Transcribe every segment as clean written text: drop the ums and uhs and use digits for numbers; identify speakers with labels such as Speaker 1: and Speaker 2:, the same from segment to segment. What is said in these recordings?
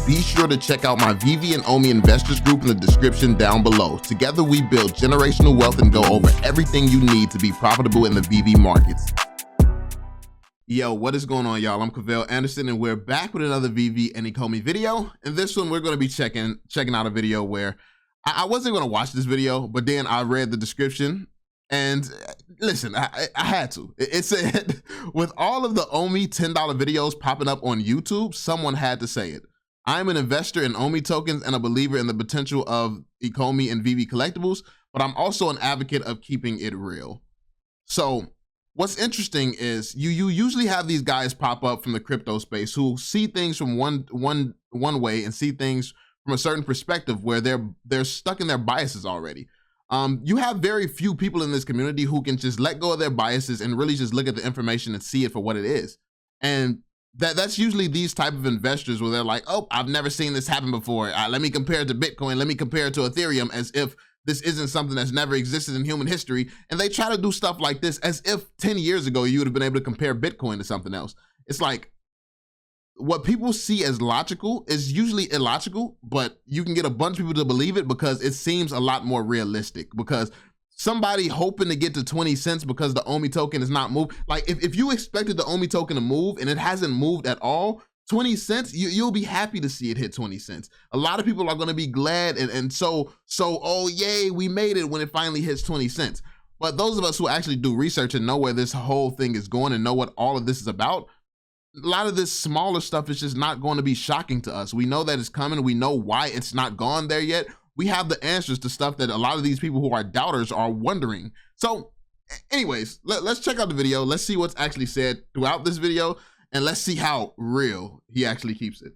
Speaker 1: Be sure to check out my Veve and Omi investors group in the description down below. Together we build generational wealth and go over everything you need to be profitable in the Veve markets. Yo, what is going on, y'all? I'm Cavell Anderson, and we're back with another Veve and Ecomi video. In this one, we're going to be checking out a video where I wasn't going to watch this video, but then I read the description. And listen, I had to. It said, with all of the Omi $10 videos popping up on YouTube, someone had to say it. I'm an investor in Omi tokens and a believer in the potential of Ecomi and Veve collectibles, but I'm also an advocate of keeping it real. So what's interesting is you usually have these guys pop up from the crypto space who see things from one way and see things from a certain perspective where they're stuck in their biases already. You have very few people in this community who can just let go of their biases and really just look at the information and see it for what it is. And that's usually these type of investors where they're like, oh, I've never seen this happen before. Let me compare it to Bitcoin. Let me compare it to Ethereum, as if this isn't something that's never existed in human history. And they try to do stuff like this as if 10 years ago, you would have been able to compare Bitcoin to something else. It's like, what people see as logical is usually illogical, but you can get a bunch of people to believe it because it seems a lot more realistic. Because somebody hoping to get to 20 cents because the Omi token is not moved. Like if you expected the Omi token to move and it hasn't moved at all, 20 cents, you'll be happy to see it hit 20 cents. A lot of people are going to be glad and so, oh yay, we made it when it finally hits 20 cents. But those of us who actually do research and know where this whole thing is going and know what all of this is about, a lot of this smaller stuff is just not going to be shocking to us. We know that it's coming. We know why it's not gone there yet. We have the answers to stuff that a lot of these people who are doubters are wondering. So anyways, let's check out the video. Let's see what's actually said throughout this video, and let's see how real he actually keeps it.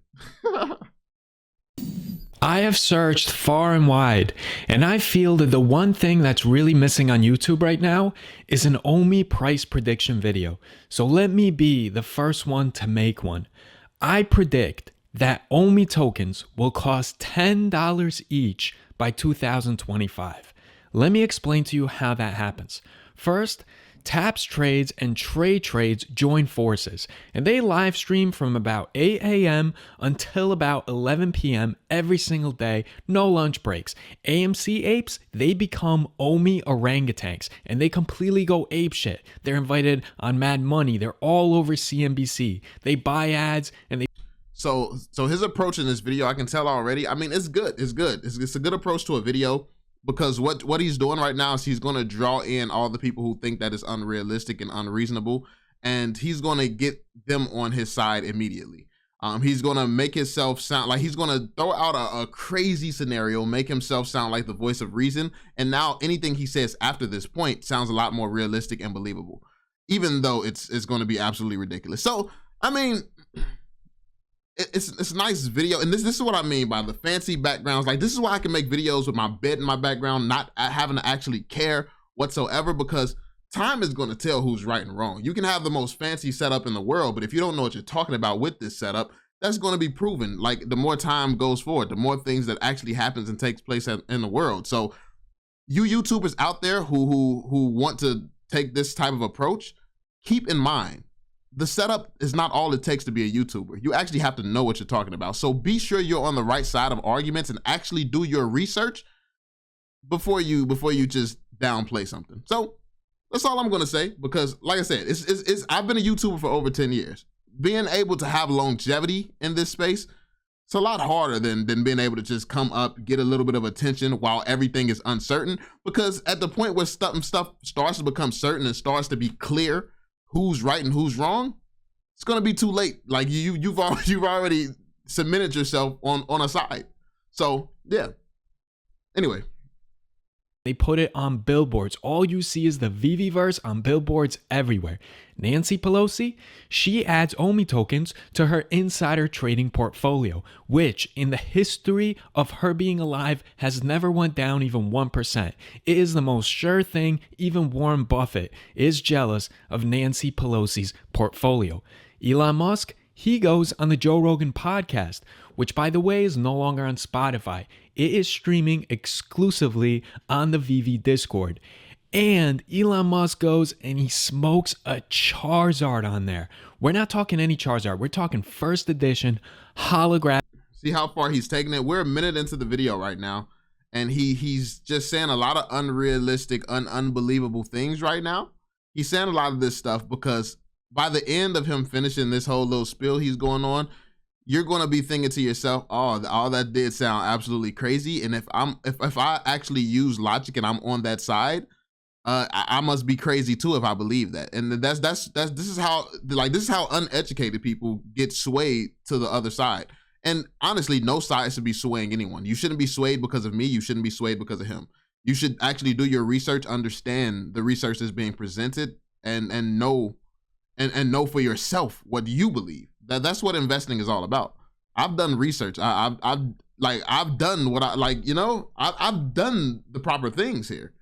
Speaker 2: I have searched far and wide, and I feel that the one thing that's really missing on YouTube right now is an Omi price prediction video. So let me be the first one to make one. I predict that Omi tokens will cost $10 each by 2025. Let me explain to you how that happens. First, Taps Trades and Trade Trades join forces, and they live stream from about 8 a.m. until about 11 p.m. every single day, no lunch breaks. AMC apes, they become Omi orangutans, and they completely go apeshit. They're invited on Mad Money. They're all over CNBC. They buy ads, and they...
Speaker 1: So his approach in this video, I can tell already. I mean, it's good. It's good. It's a good approach to a video. Because what he's doing right now is he's going to draw in all the people who think that is unrealistic and unreasonable, and he's going to get them on his side immediately. He's going to make himself sound like he's going to throw out a crazy scenario, make himself sound like the voice of reason, and now anything he says after this point sounds a lot more realistic and believable, even though it's going to be absolutely ridiculous. So, I mean, it's a nice video, and this is what I mean by the fancy backgrounds. Like, this is why I can make videos with my bed in my background, not having to actually care whatsoever, because time is going to tell who's right and wrong. You can have the most fancy setup in the world, but if you don't know what you're talking about with this setup, that's going to be proven. Like, the more time goes forward, the more things that actually happens and takes place in the world. So you YouTubers out there who want to take this type of approach, keep in mind, the setup is not all it takes to be a YouTuber. You actually have to know what you're talking about. So be sure you're on the right side of arguments and actually do your research before you just downplay something. So that's all I'm gonna say, because like I said, I've been a YouTuber for over 10 years. Being able to have longevity in this space, it's a lot harder than being able to just come up, get a little bit of attention while everything is uncertain. Because at the point where stuff starts to become certain and starts to be clear who's right and who's wrong, it's gonna be too late. Like you've already cemented yourself on a side. So yeah. Anyway.
Speaker 2: They put it on billboards. All you see is the Veveverse on billboards everywhere. Nancy Pelosi, she adds Omi tokens to her insider trading portfolio, which in the history of her being alive has never went down even 1%. It is the most sure thing. Even Warren Buffett is jealous of Nancy Pelosi's portfolio. Elon Musk, he goes on the Joe Rogan podcast, which by the way is no longer on Spotify. It is streaming exclusively on the Veve Discord. And Elon Musk goes and he smokes a Charizard on there, We're not talking any Charizard. We're talking first edition holograph.
Speaker 1: See how far he's taking it? We're a minute into the video right now, and he's just saying a lot of unrealistic, unbelievable things right now. He's saying a lot of this stuff because by the end of him finishing this whole little spiel he's going on, you're going to be thinking to yourself, oh, all that did sound absolutely crazy. And if I actually use logic and I'm on that side, I must be crazy too if I believe that. And this is how uneducated people get swayed to the other side. And honestly, no side should be swaying anyone. You shouldn't be swayed because of me. You shouldn't be swayed because of him. You should actually do your research, understand the research that's being presented, and know for yourself what you believe. That's what investing is all about. I've done research. I've done what I've done the proper things here.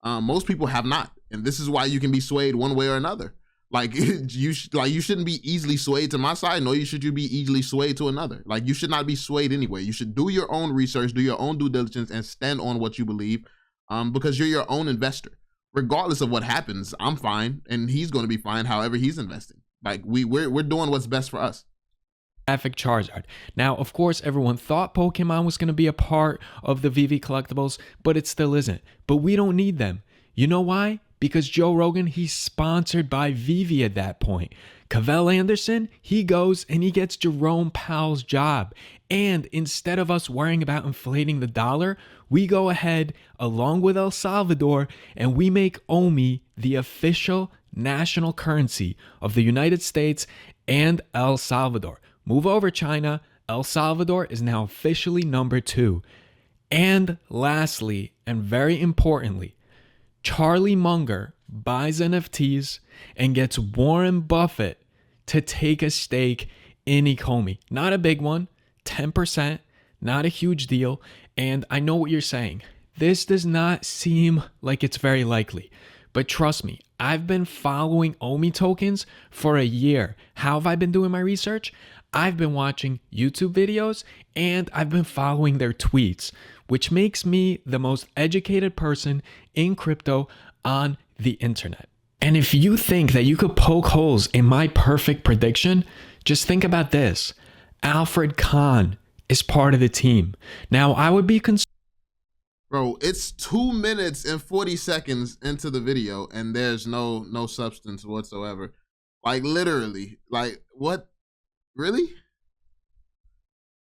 Speaker 1: Most people have not, and this is why you can be swayed one way or another. Like you shouldn't be easily swayed to my side, nor should you be easily swayed to another. Like you should not be swayed anyway. You should do your own research, do your own due diligence, and stand on what you believe, because you're your own investor. Regardless of what happens, I'm fine, and he's going to be fine. However, he's investing. Like we're doing what's best for us.
Speaker 2: Charizard. Now, of course, everyone thought Pokemon was going to be a part of the Veve collectibles, but it still isn't. But we don't need them. You know why? Because Joe Rogan, he's sponsored by Veve at that point. Cavell Anderson, he goes and he gets Jerome Powell's job. And instead of us worrying about inflating the dollar, we go ahead along with El Salvador and we make Omi the official national currency of the United States and El Salvador. Move over, China. El Salvador is now officially number 2. And lastly, and very importantly, Charlie Munger buys NFTs and gets Warren Buffett to take a stake in Ecomi. Not a big one, 10%, not a huge deal. And I know what you're saying. This does not seem like it's very likely. But trust me, I've been following Omi tokens for a year. How have I been doing my research? I've been watching YouTube videos and I've been following their tweets, which makes me the most educated person in crypto on the internet. And if you think that you could poke holes in my perfect prediction, just think about this. Alfred Kahn is part of the team. Now, I would be concerned.
Speaker 1: Bro, it's 2 minutes and 40 seconds into the video and there's no substance whatsoever. Like literally, like what? Really?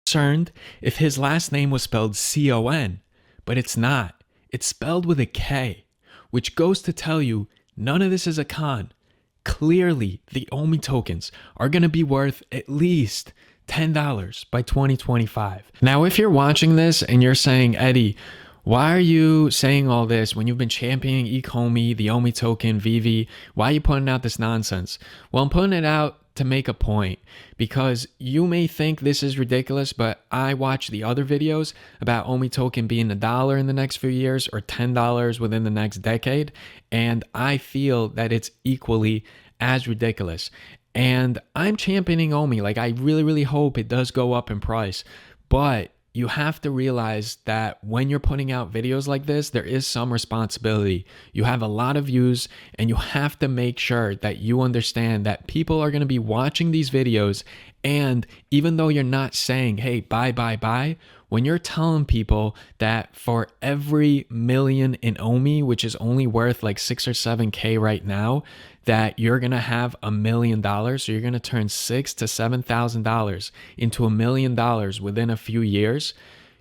Speaker 2: Concerned if his last name was spelled C-O-N, but it's not. It's spelled with a K, which goes to tell you none of this is a con. Clearly, the Omi tokens are going to be worth at least $10 by 2025. Now, if you're watching this and you're saying, Eddie, why are you saying all this when you've been championing Ecomi, the Omi token, Veve? Why are you putting out this nonsense? Well, I'm putting it out to make a point because you may think this is ridiculous, but I watch the other videos about Omi token being $1 in the next few years or $10 within the next decade, and I feel that it's equally as ridiculous. And I'm championing Omi. Like, I really hope it does go up in price, but you have to realize that when you're putting out videos like this, there is some responsibility. You have a lot of views and you have to make sure that you understand that people are going to be watching these videos. And even though you're not saying, hey, buy, when you're telling people that for every million in Omi, which is only worth like 6 or 7K right now, that you're going to have $1 million. So you're going to turn $6,000 to $7,000 into $1 million within a few years.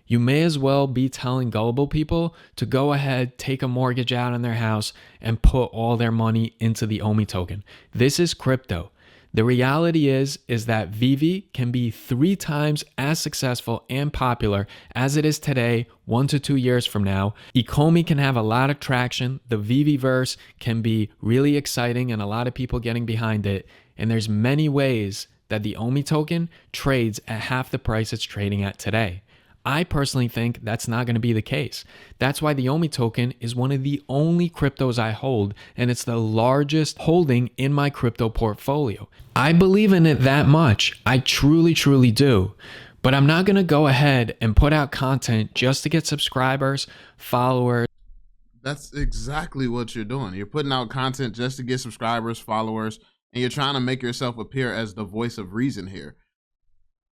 Speaker 2: You may as well be telling gullible people to go ahead, take a mortgage out on their house and put all their money into the Omi token. This is crypto. The reality is that Veve can be 3 times as successful and popular as it is today, 1 to 2 years from now. Ecomi can have a lot of traction. The Veveverse can be really exciting and a lot of people getting behind it. And there's many ways that the Omi token trades at half the price it's trading at today. I personally think that's not going to be the case. That's why the Omi token is one of the only cryptos I hold, and it's the largest holding in my crypto portfolio. I believe in it that much. I truly do. But I'm not going to go ahead and put out content just to get subscribers, followers.
Speaker 1: That's exactly what you're doing. You're putting out content just to get subscribers, followers, and you're trying to make yourself appear as the voice of reason here.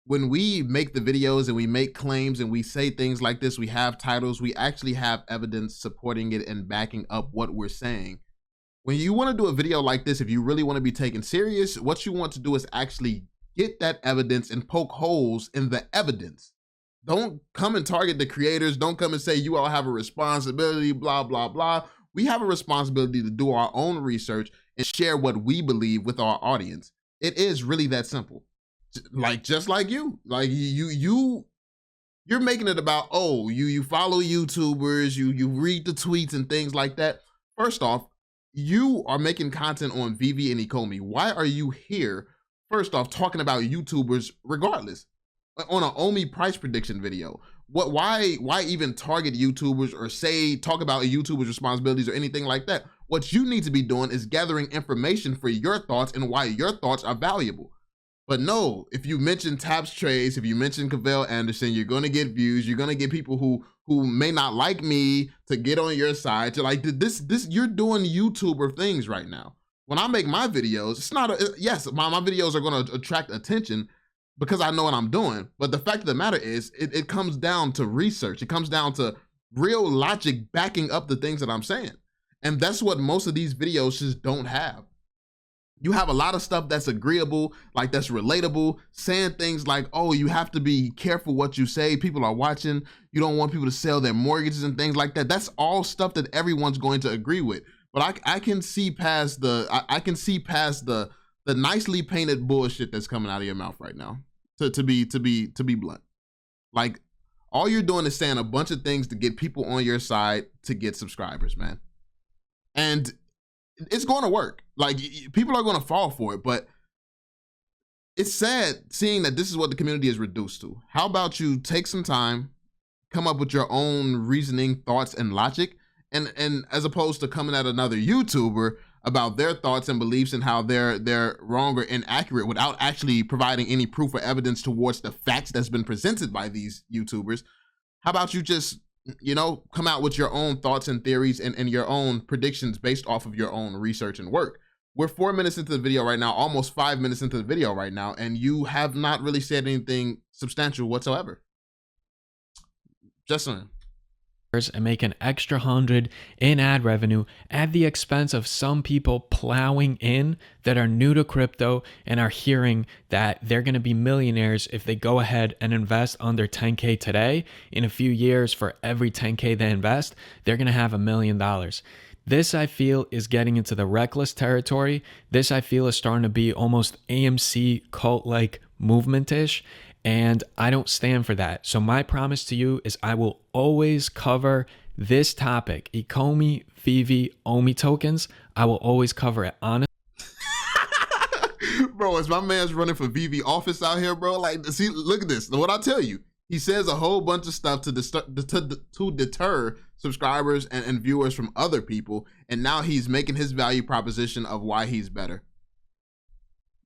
Speaker 1: When we make the videos and we make claims and we say things like this, we have titles, we actually have evidence supporting it and backing up what we're saying. When you want to do a video like this, if you really want to be taken serious, what you want to do is actually get that evidence and poke holes in the evidence. Don't come and target the creators. Don't come and say you all have a responsibility, blah, blah, blah. We have a responsibility to do our own research and share what we believe with our audience. It is really that simple. Just like you, you're making it about, oh, you follow YouTubers, you read the tweets and things like that. First off, you are making content on Veve and Ecomi. Why are you here, first off, talking about YouTubers regardless? On an Omi price prediction video. Why even target YouTubers or talk about a YouTuber's responsibilities or anything like that? What you need to be doing is gathering information for your thoughts and why your thoughts are valuable. But no, if you mention Taps Trades, if you mention Cavell Anderson, you're gonna get views, you're gonna get people who may not like me to get on your side. To like this, you're doing YouTuber things right now. When I make my videos, it's not yes, my videos are gonna attract attention because I know what I'm doing. But the fact of the matter is, it comes down to research. It comes down to real logic backing up the things that I'm saying. And that's what most of these videos just don't have. You have a lot of stuff that's agreeable, like that's relatable, saying things like, oh, you have to be careful what you say. People are watching. You don't want people to sell their mortgages and things like that. That's all stuff that everyone's going to agree with. But I can see past the nicely painted bullshit that's coming out of your mouth right now. To be blunt. Like, all you're doing is saying a bunch of things to get people on your side to get subscribers, man. And it's going to work. Like, people are going to fall for it, but it's sad seeing that this is what the community is reduced to. How about you take some time, come up with your own reasoning, thoughts, and logic, and as opposed to coming at another YouTuber about their thoughts and beliefs and how they're wrong or inaccurate without actually providing any proof or evidence towards the facts that's been presented by these YouTubers. How about you just, come out with your own thoughts and theories and your own predictions based off of your own research and work. We're 4 minutes into the video right now, almost 5 minutes into the video right now, and you have not really said anything substantial whatsoever. Just saying.
Speaker 2: And make an extra 100 in ad revenue at the expense of some people plowing in that are new to crypto and are hearing that they're going to be millionaires if they go ahead and invest under 10K today. In a few years, for every 10K they invest, they're going to have $1 million. This, I feel, is getting into the reckless territory. This, I feel, is starting to be almost AMC cult-like movement-ish. And I don't stand for that. So my promise to you is I will always cover this topic. Ecomi, Veve, Omi tokens. I will always cover it honestly.
Speaker 1: Bro, as my man's running for Veve office out here, bro. Like, see, look at this. What I tell you, he says a whole bunch of stuff to deter subscribers and viewers from other people. And now he's making his value proposition of why he's better.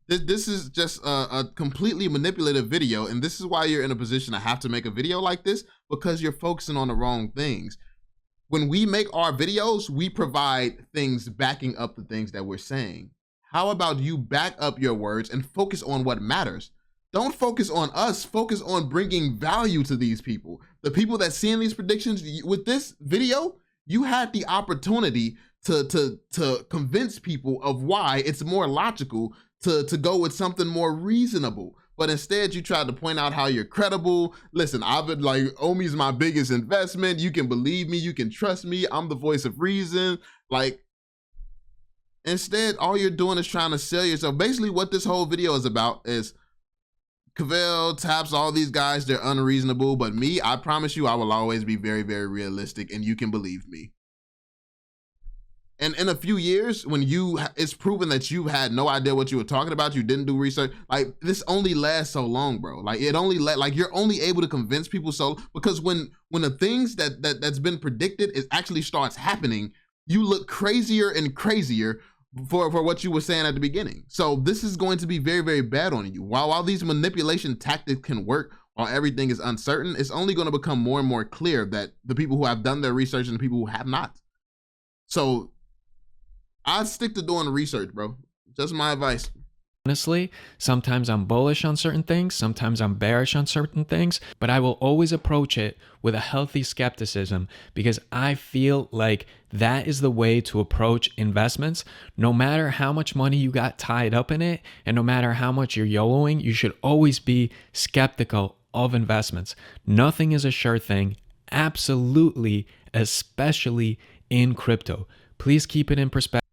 Speaker 1: This is just a completely manipulative video, and this is why you're in a position to have to make a video like this, because you're focusing on the wrong things. When we make our videos, we provide things backing up the things that we're saying. How about you back up your words and focus on what matters? Don't focus on us, focus on bringing value to these people. The people that seeing these predictions, with this video, you had the opportunity to convince people of why it's more logical to go with something more reasonable. But instead you tried to point out how you're credible. Listen, I've been like, Omi's my biggest investment. You can believe me, you can trust me. I'm the voice of reason. Like, instead, all you're doing is trying to sell yourself. Basically what this whole video is about is Cavell, Taps, all these guys, they're unreasonable. But me, I promise you, I will always be very, very realistic, and you can believe me. And in a few years, when it's proven that you had no idea what you were talking about, you didn't do research, like, this only lasts so long, bro. Like, you're only able to convince people because when the things that's been predicted actually starts happening, you look crazier and crazier for what you were saying at the beginning. So this is going to be very, very bad on you. While these manipulation tactics can work, while everything is uncertain, it's only going to become more and more clear that the people who have done their research and the people who have not. So I stick to doing research, bro. Just my advice.
Speaker 2: Honestly, sometimes I'm bullish on certain things, sometimes I'm bearish on certain things, but I will always approach it with a healthy skepticism because I feel like that is the way to approach investments. No matter how much money you got tied up in it, and no matter how much you're YOLOing, you should always be skeptical of investments. Nothing is a sure thing, absolutely, especially in crypto. Please keep it in perspective.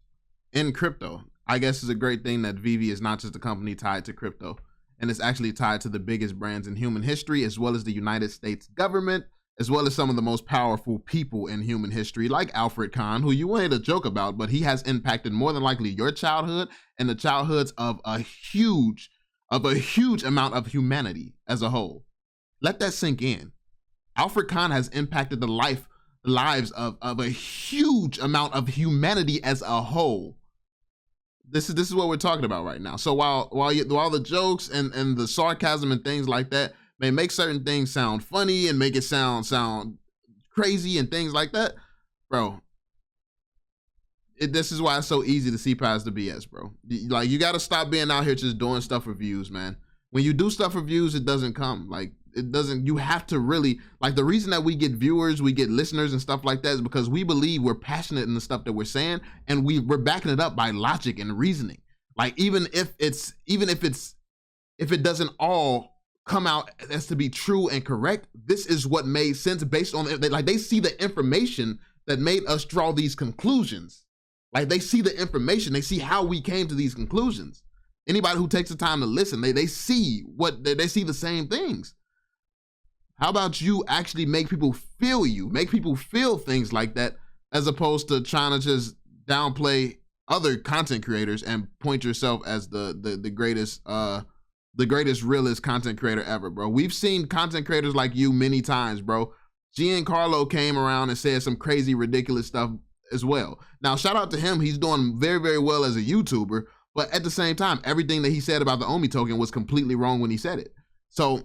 Speaker 1: In crypto, I guess it's a great thing that Veve is not just a company tied to crypto, and it's actually tied to the biggest brands in human history, as well as the United States government, as well as some of the most powerful people in human history, like Alfred Kahn, who you wanted to joke about, but he has impacted more than likely your childhood and the childhoods of a huge amount of humanity as a whole. Let that sink in. Alfred Kahn has impacted the lives of a huge amount of humanity as a whole. This is what we're talking about right now. So while the jokes and the sarcasm and things like that may make certain things sound funny and make it sound crazy and things like that, bro, this is why it's so easy to see past the BS, bro. Like, you got to stop being out here just doing stuff for views, man. When you do stuff for views, it doesn't come. Like, it doesn't, you have to really, like, the reason that we get viewers, we get listeners and stuff like that is because we believe we're passionate in the stuff that we're saying, and we're backing it up by logic and reasoning. Like, even if it doesn't all come out as to be true and correct, this is what made sense based on it. Like, they see the information that made us draw these conclusions. Like, they see the information, they see how we came to these conclusions. Anybody who takes the time to listen, they see they see the same things. How about you actually make people feel you, make people feel things like that, as opposed to trying to just downplay other content creators and point yourself as the greatest realist content creator ever, bro. We've seen content creators like you many times, bro. Giancarlo came around and said some crazy, ridiculous stuff as well. Now, shout out to him. He's doing very, very well as a YouTuber, but at the same time, everything that he said about the Omi token was completely wrong when he said it. So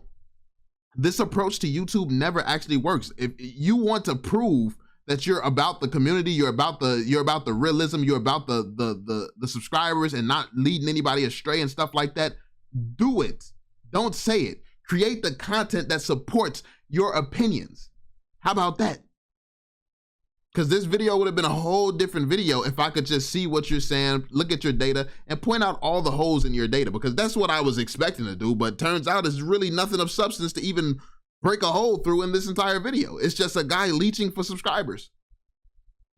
Speaker 1: this approach to YouTube never actually works. If you want to prove that you're about the community, you're about the realism, you're about the subscribers and not leading anybody astray and stuff like that, do it. Don't say it. Create the content that supports your opinions. How about that? Because this video would have been a whole different video if I could just see what you're saying, look at your data, and point out all the holes in your data, because that's what I was expecting to do, but turns out it's really nothing of substance to even break a hole through in this entire video. It's just a guy leeching for subscribers.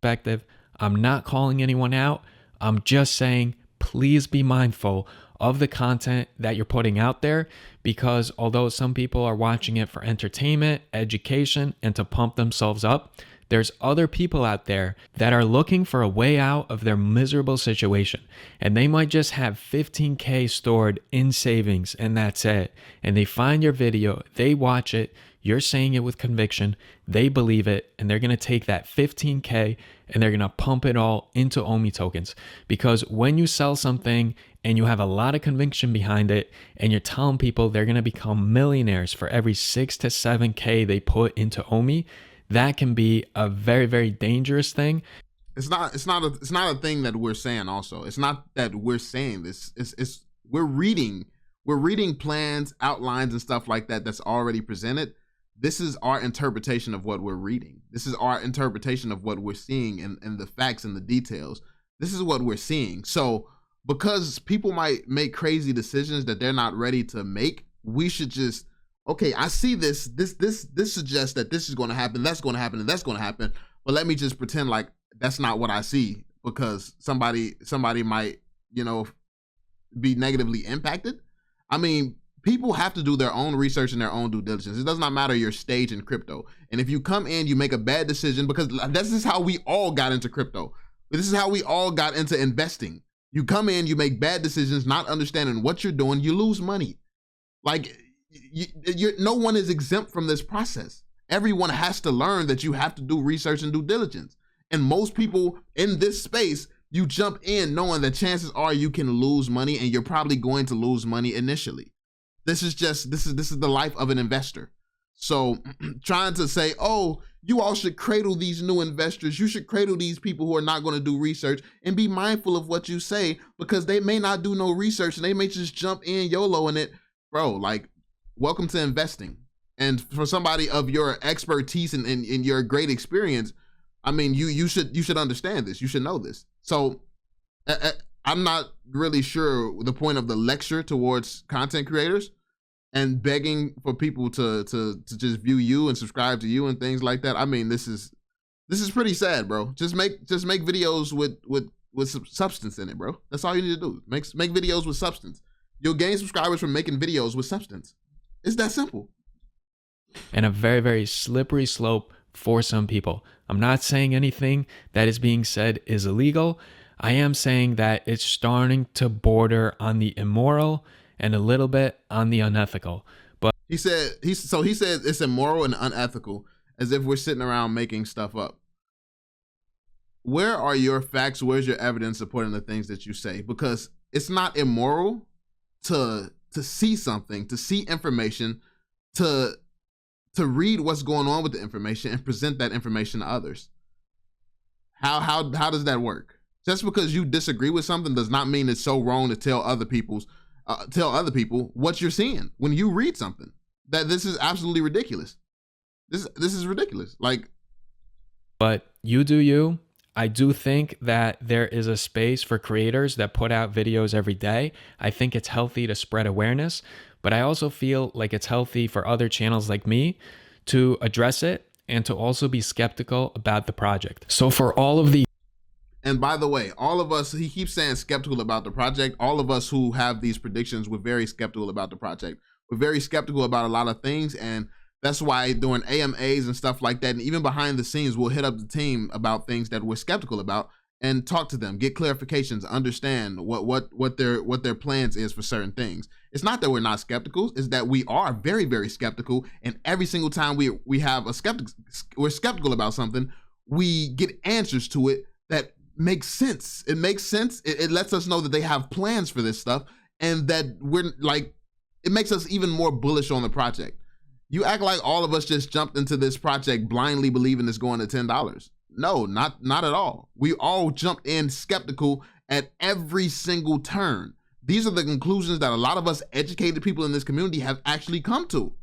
Speaker 2: Perspective. I'm not calling anyone out. I'm just saying, please be mindful of the content that you're putting out there, because although some people are watching it for entertainment, education, and to pump themselves up, there's other people out there that are looking for a way out of their miserable situation, and they might just have 15K stored in savings and that's it. And they find your video, they watch it, you're saying it with conviction, they believe it, and they're going to take that 15K and they're going to pump it all into Omi tokens. Because when you sell something and you have a lot of conviction behind it and you're telling people they're going to become millionaires for every 6 to 7K they put into Omi, that can be a very, very dangerous thing.
Speaker 1: It's not a thing that we're saying. Also, it's not that we're saying this. We're reading plans, outlines, and stuff like that that's already presented. This is our interpretation of what we're reading. This is our interpretation of what we're seeing and the facts and the details. This is what we're seeing. So because people might make crazy decisions that they're not ready to make, we should just, okay, I see this suggests that this is going to happen, that's going to happen, and that's going to happen, but let me just pretend like that's not what I see, because somebody might, be negatively impacted. I mean, people have to do their own research and their own due diligence. It does not matter your stage in crypto. And if you come in, you make a bad decision, because this is how we all got into crypto. This is how we all got into investing. You come in, you make bad decisions, not understanding what you're doing, you lose money. Like, no one is exempt from this process. Everyone has to learn that you have to do research and due diligence. And most people in this space, you jump in knowing that chances are you can lose money, and you're probably going to lose money initially. This is the life of an investor. So trying to say, oh, you all should cradle these new investors. You should cradle these people who are not going to do research, and be mindful of what you say, because they may not do no research and they may just jump in YOLO in it. Bro, like, welcome to investing. And for somebody of your expertise and your great experience, I mean, you should understand this. You should know this. So I'm not really sure the point of the lecture towards content creators and begging for people to just view you and subscribe to you and things like that. I mean, this is pretty sad, bro. Just make videos with some substance in it, bro. That's all you need to do. Make videos with substance. You'll gain subscribers from making videos with substance. It's that simple.
Speaker 2: And a very, very slippery slope for some people. I'm not saying anything that is being said is illegal. I am saying that it's starting to border on the immoral and a little bit on the unethical. But
Speaker 1: he said it's immoral and unethical, as if we're sitting around making stuff up. Where are your facts? Where's your evidence supporting the things that you say? Because it's not immoral to see something, to see information, to read what's going on with the information and present that information to others. How does that work? Just because you disagree with something does not mean it's so wrong to tell other people what you're seeing when you read something. That this is absolutely ridiculous. This is ridiculous. Like,
Speaker 2: but you do you. I do think that there is a space for creators that put out videos every day. I think it's healthy to spread awareness, but I also feel like it's healthy for other channels like me to address it and to also be skeptical about the project. So for all of the
Speaker 1: And by the way, all of us, he keeps saying skeptical about the project. All of us who have these predictions, we're very skeptical about the project. We're very skeptical about a lot of things. And that's why during AMAs and stuff like that, and even behind the scenes, we'll hit up the team about things that we're skeptical about and talk to them, get clarifications, understand what their plans is for certain things. It's not that we're not skeptical, it's that we are very, very skeptical. And every single time we have we're skeptical about something, we get answers to it that makes sense. It makes sense. It lets us know that they have plans for this stuff, and that we're like, it makes us even more bullish on the project. You act like all of us just jumped into this project blindly believing it's going to $10. No, not at all. We all jumped in skeptical at every single turn. These are the conclusions that a lot of us educated people in this community have actually come to.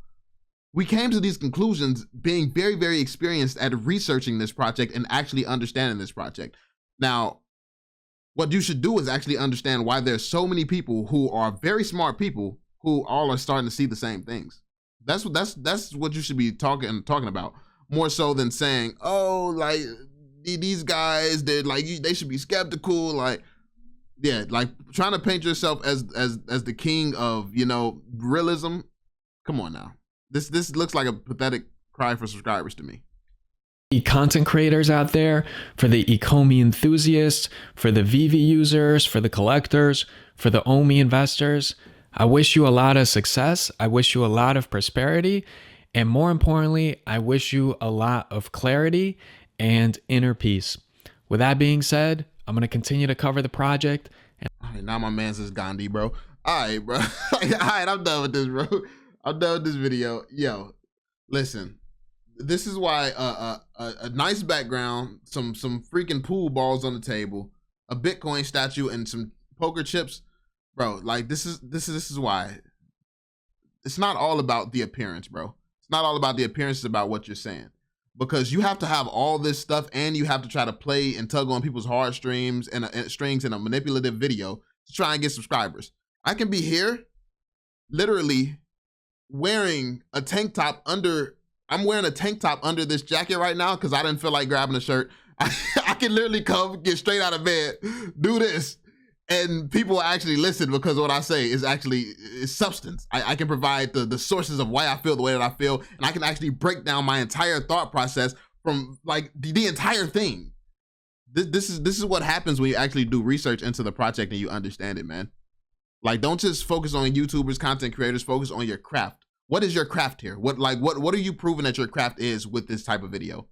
Speaker 1: We came to these conclusions being very, very experienced at researching this project and actually understanding this project. Now, what you should do is actually understand why there's so many people who are very smart people who all are starting to see the same things. That's what you should be talking about, more so than saying, oh, like these guys, they should be skeptical. Like, yeah, like trying to paint yourself as the king of, realism. Come on now. This looks like a pathetic cry for subscribers to me.
Speaker 2: Content creators out there, for the Ecomi enthusiasts, for the Veve users, for the collectors, for the Omi investors, I wish you a lot of success. I wish you a lot of prosperity. And more importantly, I wish you a lot of clarity and inner peace. With that being said, I'm going to continue to cover the project.
Speaker 1: All right, now my man's is Gandhi, bro. All right, bro. All right, I'm done with this, bro. I'm done with this video. Yo, listen. This is why a nice background, some freaking pool balls on the table, a Bitcoin statue, and some poker chips, bro. Like this is why. It's not all about the appearance, bro. It's not all about the appearance. It's about what you're saying, because you have to have all this stuff, and you have to try to play and tug on people's heartstrings and strings in a manipulative video to try and get subscribers. I can be here, literally wearing a tank top under. I'm wearing a tank top under this jacket right now because I didn't feel like grabbing a shirt. I can literally come, get straight out of bed, do this, and people will actually listen because what I say is substance. I can provide the sources of why I feel the way that I feel, and I can actually break down my entire thought process from like the entire thing. This is what happens when you actually do research into the project and you understand it, man. Like, don't just focus on YouTubers, content creators, focus on your craft. What is your craft here? What are you proving that your craft is with this type of video?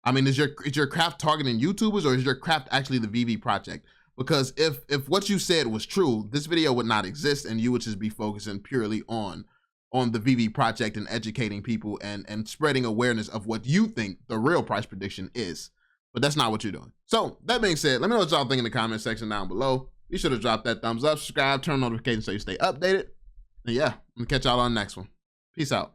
Speaker 1: I mean, is your craft targeting YouTubers, or is your craft actually the Veve project? Because if what you said was true, this video would not exist, and you would just be focusing purely on on the Veve project and educating people and spreading awareness of what you think the real price prediction is. But that's not what you're doing. So that being said, let me know what y'all think in the comment section down below. Be sure to drop that thumbs up, subscribe, turn on notifications so you stay updated. And yeah, I'm gonna catch y'all on the next one. Peace out.